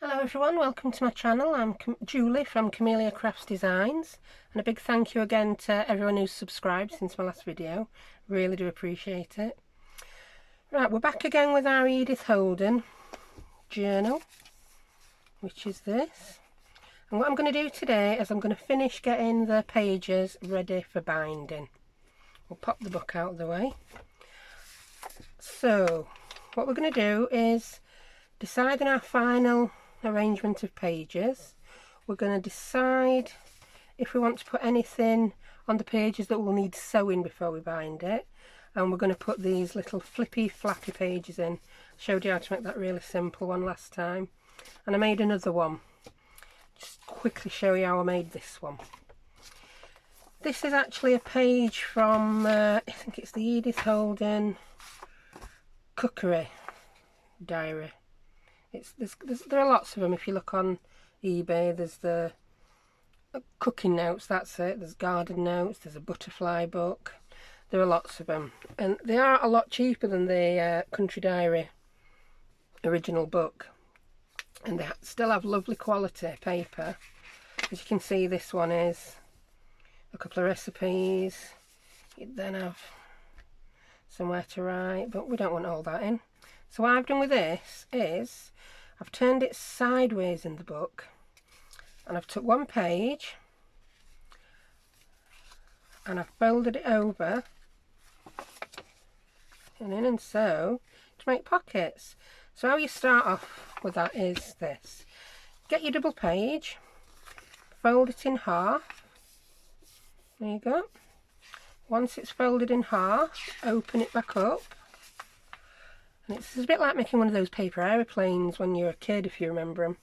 Hello everyone, welcome to my channel. I'm Julie from Camellia Crafts Designs, and a big thank you again to everyone who's subscribed since my last video. Really do appreciate it. Right, we're back again with our Edith Holden journal, which is this. And what I'm going to do today is I'm going to finish getting the pages ready for binding. We'll pop the book out of the way. So what we're going to do is decide on our final arrangement of pages. We're going to decide if we want to put anything on the pages that will need sewing before we bind it, and we're going to put these little flippy flappy pages in. I showed you how to make that really simple one last time, and I made another one. Just quickly show you how I made this one. This is actually a page from I think it's the Edith Holden cookery diary. There are lots of them. If you look on eBay, there's the cooking notes, that's it. There's garden notes, there's a butterfly book. There are lots of them. And they are a lot cheaper than the Country Diary original book. And they still have lovely quality paper. As you can see, this one is a couple of recipes. You'd then have somewhere to write, but we don't want all that in. So what I've done with this is I've turned it sideways in the book, and I've took one page and I've folded it over and in and so to make pockets. So how you start off with that is this. Get your double page, fold it in half. There you go. Once it's folded in half, open it back up. And it's a bit like making one of those paper aeroplanes when you're a kid, if you remember them.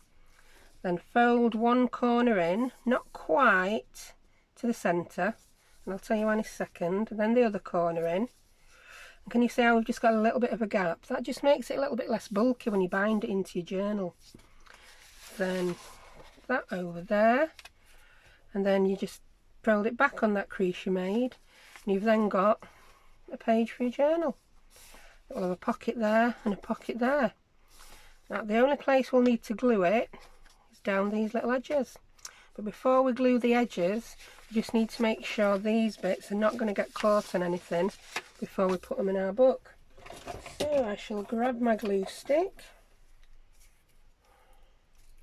Then fold one corner in, not quite to the centre, and I'll tell you why in a second. And then the other corner in. And can you see how we've just got a little bit of a gap? That just makes it a little bit less bulky when you bind it into your journal. Then that over there, and then you just fold it back on that crease you made, and you've then got a page for your journal. We'll have a pocket there and a pocket there. Now the only place we'll need to glue it is down these little edges. But before we glue the edges, we just need to make sure these bits are not going to get caught on anything before we put them in our book. So I shall grab my glue stick.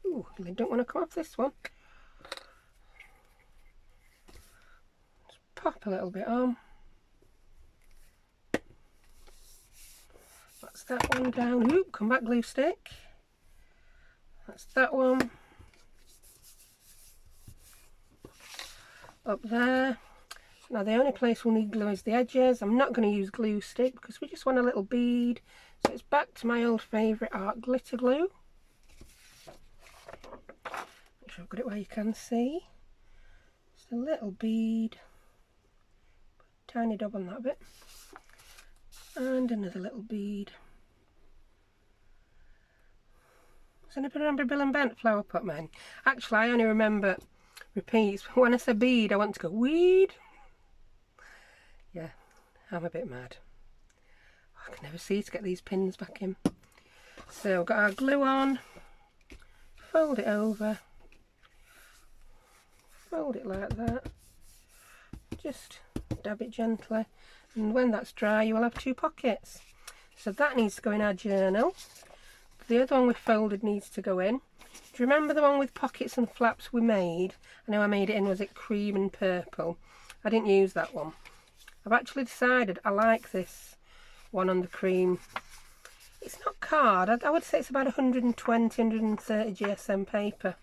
Ooh, I don't want to come off this one. Just pop a little bit on. That's that one down. Oop, come back glue stick. That's that one. Up there. Now the only place we'll need glue is the edges. I'm not going to use glue stick because we just want a little bead. So it's back to my old favourite art glitter glue. Make sure I've got it where you can see. Just a little bead. Put a tiny dab on that bit. And another little bead. Does anybody remember Bill and Bent flower pot men? Actually, I only remember repeats. When I say bead, I want to go weed. Yeah, I'm a bit mad. I can never see to get these pins back in. So we've got our glue on. Fold it over. Fold it like that. Just dab it gently. And when that's dry, you will have two pockets. So that needs to go in our journal. The other one we folded needs to go in. Do you remember the one with pockets and flaps we made? I know I made it in, was it cream and purple? I didn't use that one. I've actually decided I like this one on the cream. It's not card. I would say it's about 120, 130 GSM paper.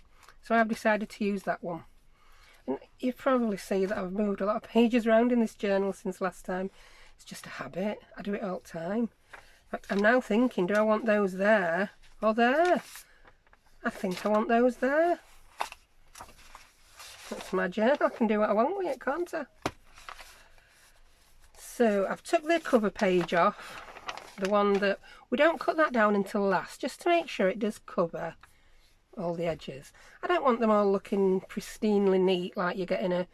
So I've decided to use that one. And you probably see that I've moved a lot of pages around in this journal since last time. It's just a habit. I do it all the time. But I'm now thinking, do I want those there or there? I think I want those there. That's my journal. I can do what I want with it, can't I? So I've took the cover page off. The one that we don't cut that down until last, just to make sure it does cover all the edges. I don't want them all looking pristinely neat like you get in a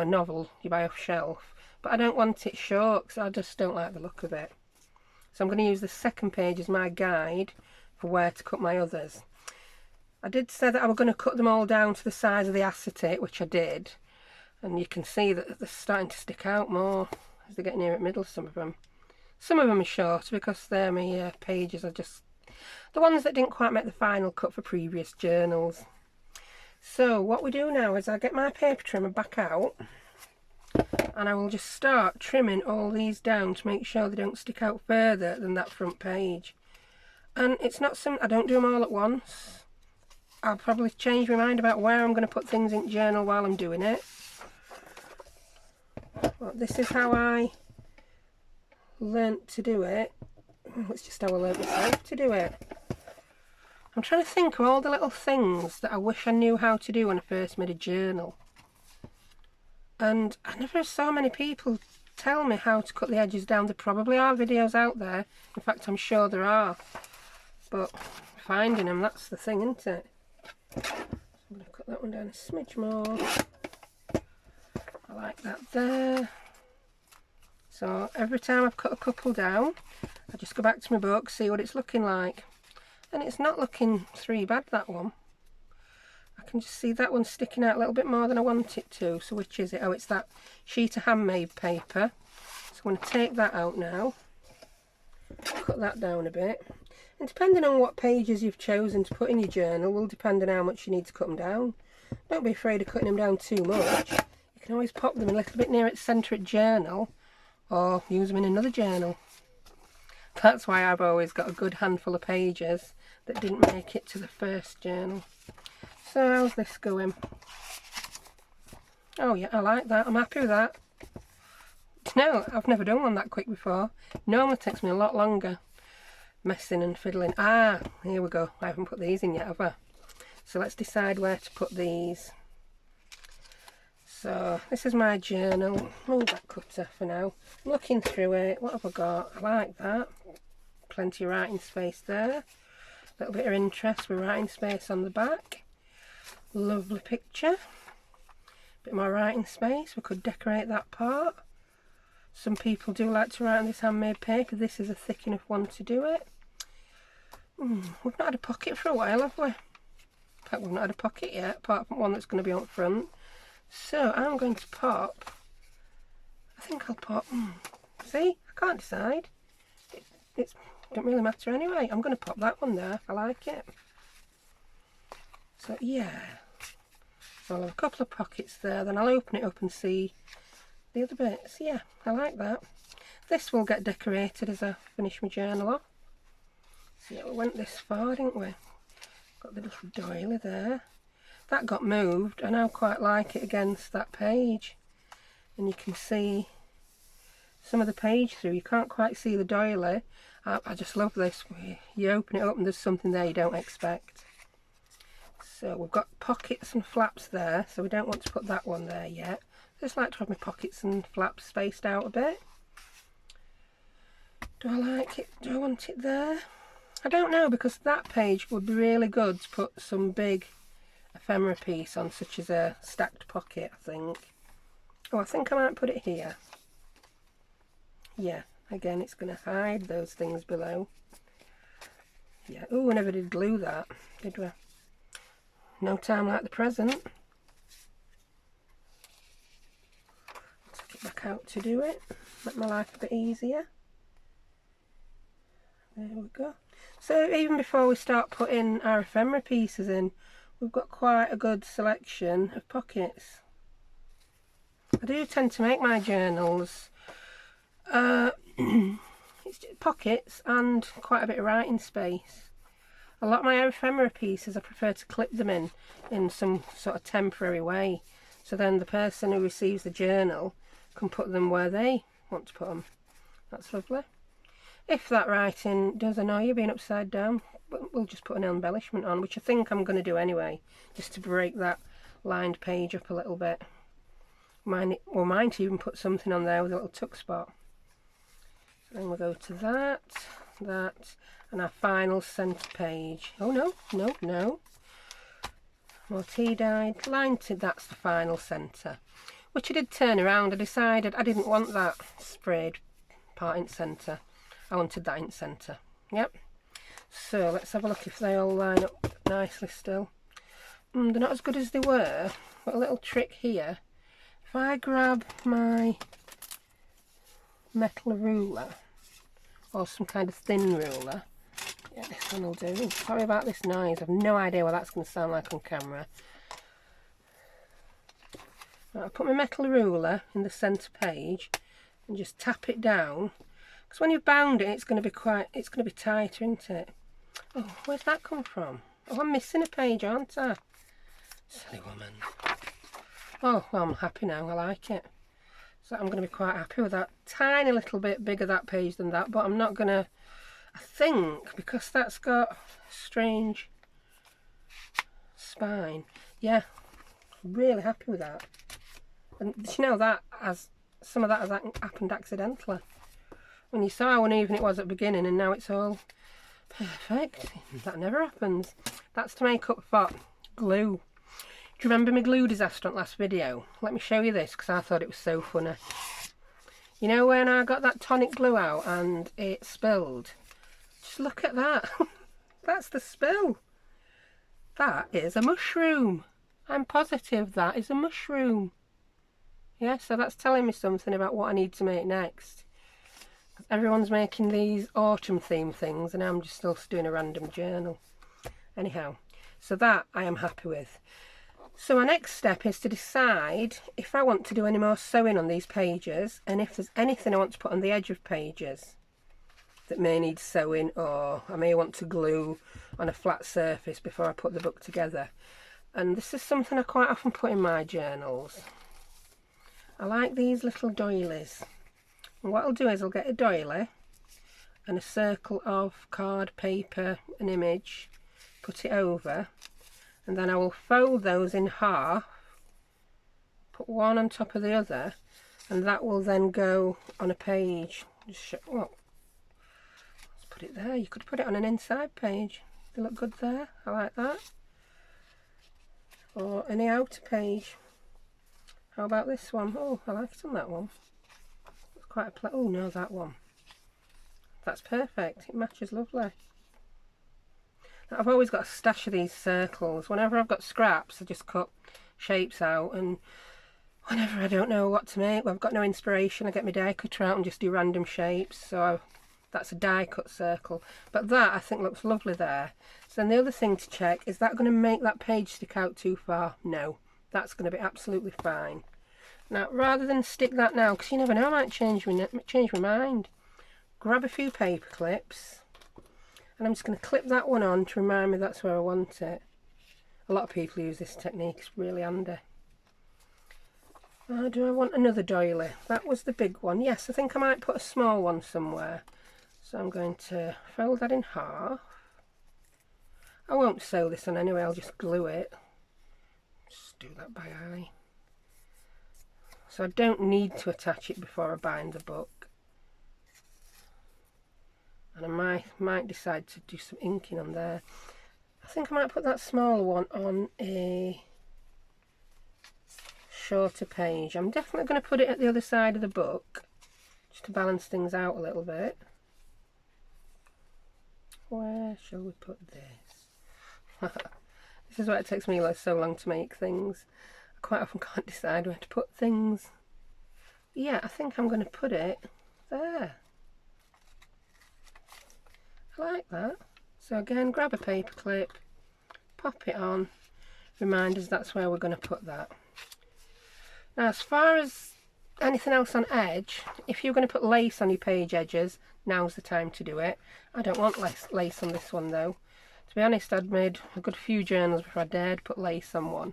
novel you buy off shelf, but I don't want it short because I just don't like the look of it. So I'm going to use the second page as my guide for where to cut my others. I did say that I was going to cut them all down to the size of the acetate, which I did. And you can see that they're starting to stick out more as they're getting near the middle, some of them. Some of them are short because they're my pages are just the ones that didn't quite make the final cut for previous journals. So what we do now is I get my paper trimmer back out and I will just start trimming all these down to make sure they don't stick out further than that front page. And it's not I don't do them all at once. I'll probably change my mind about where I'm going to put things in the journal while I'm doing it. But this is how I learnt to do it. It's just how I learnt myself to do it. I'm trying to think of all the little things that I wish I knew how to do when I first made a journal. And I never saw many people tell me how to cut the edges down. There probably are videos out there. In fact, I'm sure there are. But finding them, that's the thing, isn't it? So I'm going to cut that one down a smidge more. I like that there. So every time I've cut a couple down, I just go back to my book, see what it's looking like. And it's not looking too bad, that one. I can just see that one sticking out a little bit more than I want it to. So which is it? Oh, it's that sheet of handmade paper. So I'm going to take that out now. Cut that down a bit. And depending on what pages you've chosen to put in your journal will depend on how much you need to cut them down. Don't be afraid of cutting them down too much. You can always pop them a little bit near its centre at journal or use them in another journal. That's why I've always got a good handful of pages that didn't make it to the first journal. So how's this going? Oh yeah, I like that. I'm happy with that. No, I've never done one that quick before. Normally it takes me a lot longer. Messing and fiddling. Ah, here we go. I haven't put these in yet, have I? So let's decide where to put these. So this is my journal. Move that cutter for now. I'm looking through it. What have I got? I like that. Plenty of writing space there. A little bit of interest with writing space on the back. Lovely picture. Bit more writing space. We could decorate that part. Some people do like to write on this handmade paper. This is a thick enough one to do it. We've not had a pocket for a while, have we? In fact, we've not had a pocket yet, apart from one that's going to be on front. So I'm going to pop, I think I'll pop, see, I can't decide. It don't really matter anyway. I'm going to pop that one there. I like it. So yeah, so I'll have a couple of pockets there, then I'll open it up and see the other bits. Yeah, I like that. This will get decorated as I finish my journal off. So yeah, we went this far, didn't we? Got the little doily there. That got moved and I quite like it against that page. And you can see some of the page through. You can't quite see the doily. I just love this. You open it up and there's something there you don't expect. So we've got pockets and flaps there, so we don't want to put that one there yet. I just like to have my pockets and flaps spaced out a bit. Do I like it? Do I want it there? I don't know, because that page would be really good to put some big ephemera piece on, such as a stacked pocket, I think. Oh, I think I might put it here. Yeah, again, it's going to hide those things below. Yeah, oh, we never did glue that, did we? No time like the present. Take it back out to do it. Make my life a bit easier. There we go. So even before we start putting our ephemera pieces in, we've got quite a good selection of pockets. I do tend to make my journals it's just pockets and quite a bit of writing space. A lot of my ephemera pieces I prefer to clip them in some sort of temporary way, so then the person who receives the journal can put them where they want to put them. That's lovely. If that writing does annoy you being upside down, we'll just put an embellishment on, which I think I'm going to do anyway, just to break that lined page up a little bit. Or might even put something on there with a little tuck spot. So then we'll go to that, and our final centre page. Oh no, no, no. More tea-dyed, line to, that's the final centre. Which I did turn around. I decided I didn't want that sprayed part in centre. I wanted that in centre. Yep. So let's have a look if they all line up nicely still. They're not as good as they were, but a little trick here. If I grab my metal ruler, or some kind of thin ruler, yeah, this one will do. Ooh, sorry about this noise, I've no idea what that's going to sound like on camera. Right, I'll put my metal ruler in the centre page and just tap it down, because when you've bound it, it's going to be tighter, isn't it? Oh, where's that come from? Oh, I'm missing a page, aren't I? Silly woman. Oh, well, I'm happy now, I like it. So I'm going to be quite happy with that. Tiny little bit bigger that page than that, but I'm not going to, I think, because that's got a strange spine. Yeah, really happy with that. And you know, that as some of that has happened accidentally. When you saw how uneven it was at the beginning, and now it's all perfect. That never happens. That's to make up for glue. Do you remember my glue disaster on last video? Let me show you this, because I thought it was so funny. You know when I got that tonic glue out and it spilled? Just look at that. That's the spill. That is a mushroom. I'm positive that is a mushroom. Yeah, so that's telling me something about what I need to make next. Everyone's making these autumn theme things and I'm just still doing a random journal. Anyhow, so that I am happy with. So my next step is to decide if I want to do any more sewing on these pages, and if there's anything I want to put on the edge of pages that may need sewing, or I may want to glue on a flat surface before I put the book together. And this is something I quite often put in my journals. I like these little doilies. And what I'll do is I'll get a doily and a circle of card, paper, an image, put it over, and then I will fold those in half, put one on top of the other, and that will then go on a page. Just show, well, let's put it there. You could put it on an inside page. They look good there. I like that. Or any outer page. How about this one? Oh, I like it on that one. It's quite a oh no, that one. That's perfect. It matches lovely. I've always got a stash of these circles. Whenever I've got scraps, I just cut shapes out, and whenever I don't know what to make, well, I've got no inspiration, I get my die cutter out and just do random shapes. So that's a die cut circle. But that I think looks lovely there. So then the other thing to check, is that going to make that page stick out too far? No, that's going to be absolutely fine. Now, rather than stick that now, because you never know, I might change my mind. Grab a few paper clips. And I'm just going to clip that one on to remind me that's where I want it. A lot of people use this technique, it's really handy. Do I want another doily? That was the big one. Yes, I think I might put a small one somewhere. So I'm going to fold that in half. I won't sew this on anyway, I'll just glue it. Just do that by eye. So I don't need to attach it before I bind the book. And I might decide to do some inking on there. I think I might put that smaller one on a shorter page. I'm definitely going to put it at the other side of the book, just to balance things out a little bit. Where shall we put this? This is why it takes me so long to make things. I quite often can't decide where to put things. Yeah, I think I'm going to put it there. I like that. So again, grab a paper clip, pop it on, remind us that's where we're going to put that. Now, as far as anything else on edge, if you're going to put lace on your page edges, now's the time to do it. I don't want lace on this one though. To be honest, I'd made a good few journals before I dared put lace on one.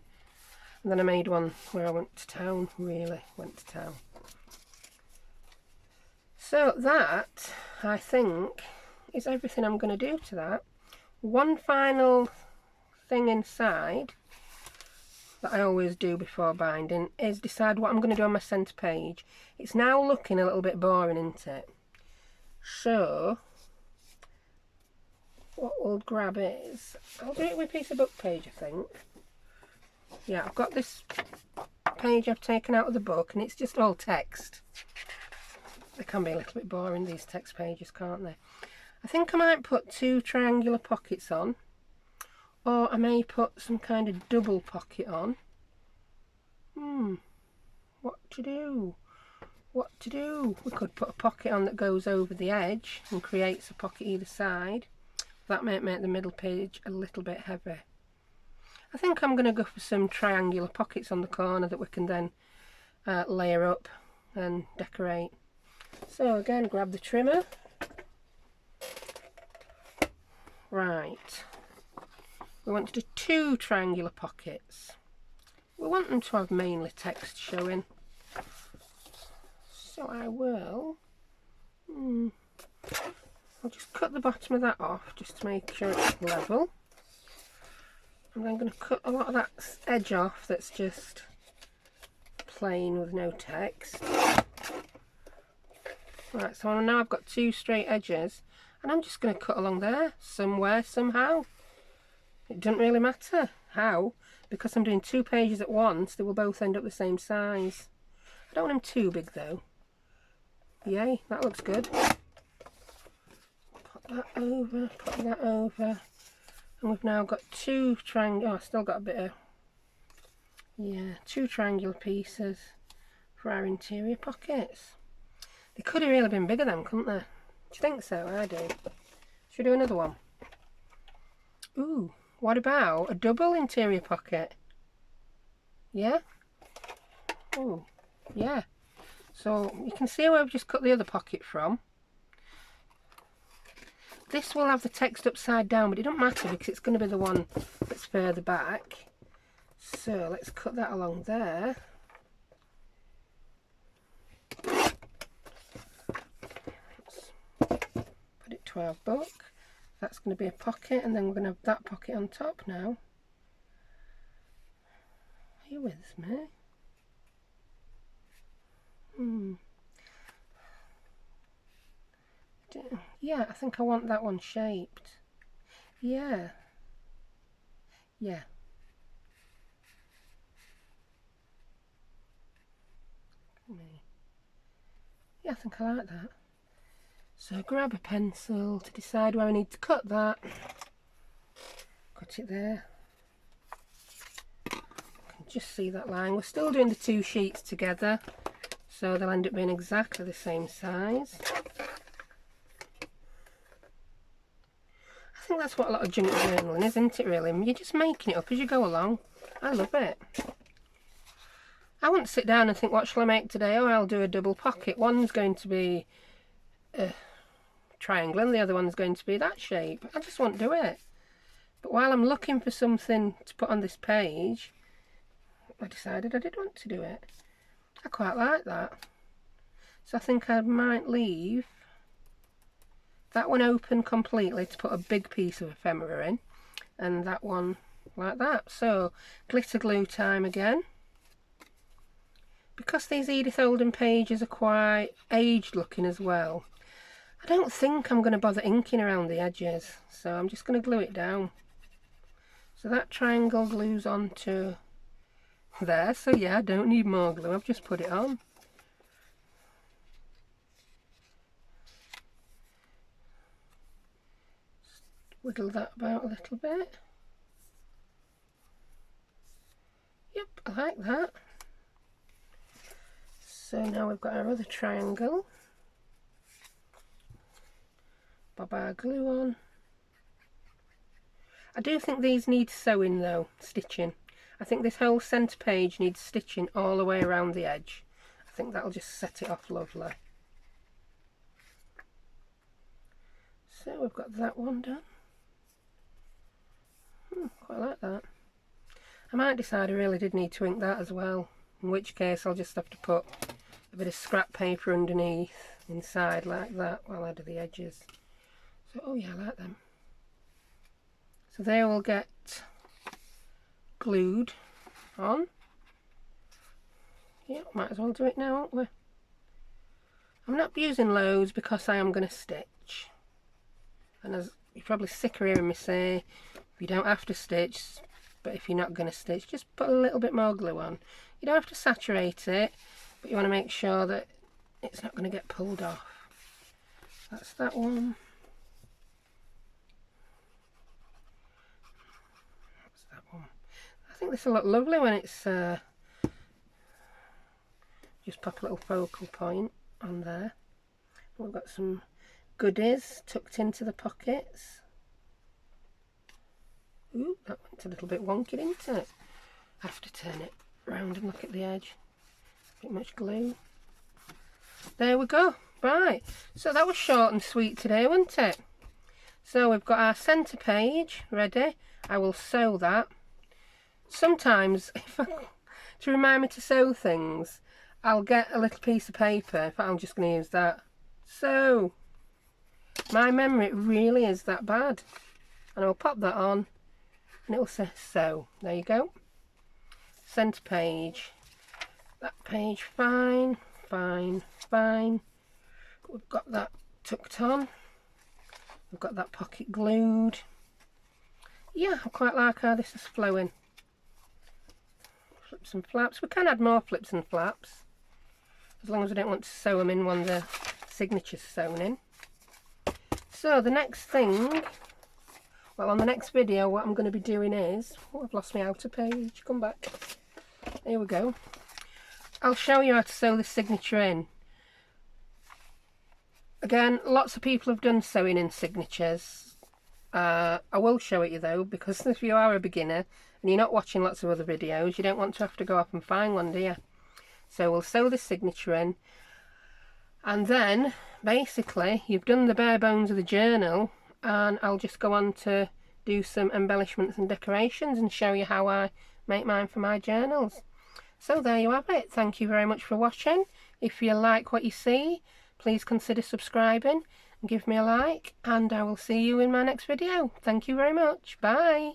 And then I made one where I went to town, really went to town. So that, I think, is everything I'm going to do to that. One final thing inside that I always do before binding is decide what I'm going to do on my centre page. It's now looking a little bit boring, isn't it? So what we'll grab is, I'll do it with a piece of book page, I think. Yeah, I've got this page I've taken out of the book and it's just all text. They can be a little bit boring, these text pages, can't they? I think I might put 2 triangular pockets on, or I may put some kind of double pocket on. What to do? What to do? We could put a pocket on that goes over the edge and creates a pocket either side. That might make the middle page a little bit heavy. I think I'm going to go for some triangular pockets on the corner that we can then layer up and decorate. So again, grab the trimmer. Right, we want to do 2 triangular pockets. We want them to have mainly text showing. So I will, I'll just cut the bottom of that off just to make sure it's level. And I'm going to cut a lot of that edge off that's just plain with no text. Right, so now I've got 2 straight edges, and I'm just going to cut along there somewhere, somehow. It doesn't really matter how, because I'm doing 2 pages at once. They will both end up the same size. I don't want them too big though. Yay, that looks good. Put that over, put that over. And we've now got 2 triangular, I've still got a bit of, 2 triangular pieces for our interior pockets. They could have really been bigger then, couldn't they? Do you think so? I do. Should we do another one? Ooh, what about a double interior pocket? Yeah? Ooh, yeah. So you can see where I've just cut the other pocket from. This will have the text upside down, but it don't matter because it's going to be the one that's further back. So let's cut that along there. Let's put it to our book. That's going to be a pocket, and then we're going to have that pocket on top now. Are you with me? Yeah, I think I want that one shaped. Yeah. Yeah. Yeah, I think I like that. So grab a pencil to decide where I need to cut that. Cut it there. You can just see that line. We're still doing the 2 sheets together, so they'll end up being exactly the same size. I think that's what a lot of junk journaling is, isn't it really? You're just making it up as you go along. I love it. I wouldn't sit down and think, what shall I make today? Oh, I'll do a double pocket. One's going to be a triangle and the other one's going to be that shape. I just won't do it. But while I'm looking for something to put on this page, I decided I did want to do it. I quite like that. So I think I might leave that one open completely to put a big piece of ephemera in, and that one like that. So glitter glue time again. Because these Edith Holden pages are quite aged looking as well, I don't think I'm going to bother inking around the edges, so I'm just going to glue it down. So that triangle glues onto there, so yeah, I don't need more glue, I've just put it on. Just wiggle that about a little bit. Yep, I like that. So now we've got our other triangle. Bob our glue on. I do think these need sewing though, stitching. I think this whole centre page needs stitching all the way around the edge. I think that'll just set it off lovely. So we've got that one done. Quite like that. I might decide I really did need to ink that as well, in which case I'll just have to put a bit of scrap paper underneath, inside like that, while I do the edges. So, oh yeah, I like them. So they will get glued on. Yeah, might as well do it now, aren't we? I'm not using loads because I am going to stitch. And as you're probably sick of hearing me say, you don't have to stitch, but if you're not going to stitch, just put a little bit more glue on. You don't have to saturate it, but you want to make sure that it's not going to get pulled off. That's that one. think this will look lovely when it's just pop a little focal point on there. We've got some goodies tucked into the pockets. Ooh, that went a little bit wonky, didn't it? I have to turn it round and look at the edge. A bit much glue. There we go. Right, so that was short and sweet today, wasn't it? So we've got our centre page ready. I will sew that. Sometimes, to remind me to sew things, I'll get a little piece of paper. In fact, I'm just going to use that. So, my memory really is that bad. And I'll pop that on and it will say sew. There you go. Centre page. That page, fine, fine, fine. We've got that tucked on. We've got that pocket glued. Yeah, I quite like how this is flowing. Flips and flaps. We can add more flips and flaps, as long as we don't want to sew them in when the signature's sewn in. So the next thing, well, on the next video, what I'm going to be doing is, oh, I've lost my outer page. Come back. Here we go. I'll show you how to sew the signature in. Again, lots of people have done sewing in signatures. I will show it you though, because if you are a beginner and you're not watching lots of other videos, you don't want to have to go up and find one, do you? So we'll sew the signature in, and then basically you've done the bare bones of the journal, and I'll just go on to do some embellishments and decorations and show you how I make mine for my journals. So there you have it. Thank you very much for watching. If you like what you see, please consider subscribing and give me a like, and I will see you in my next video. Thank you very much. Bye.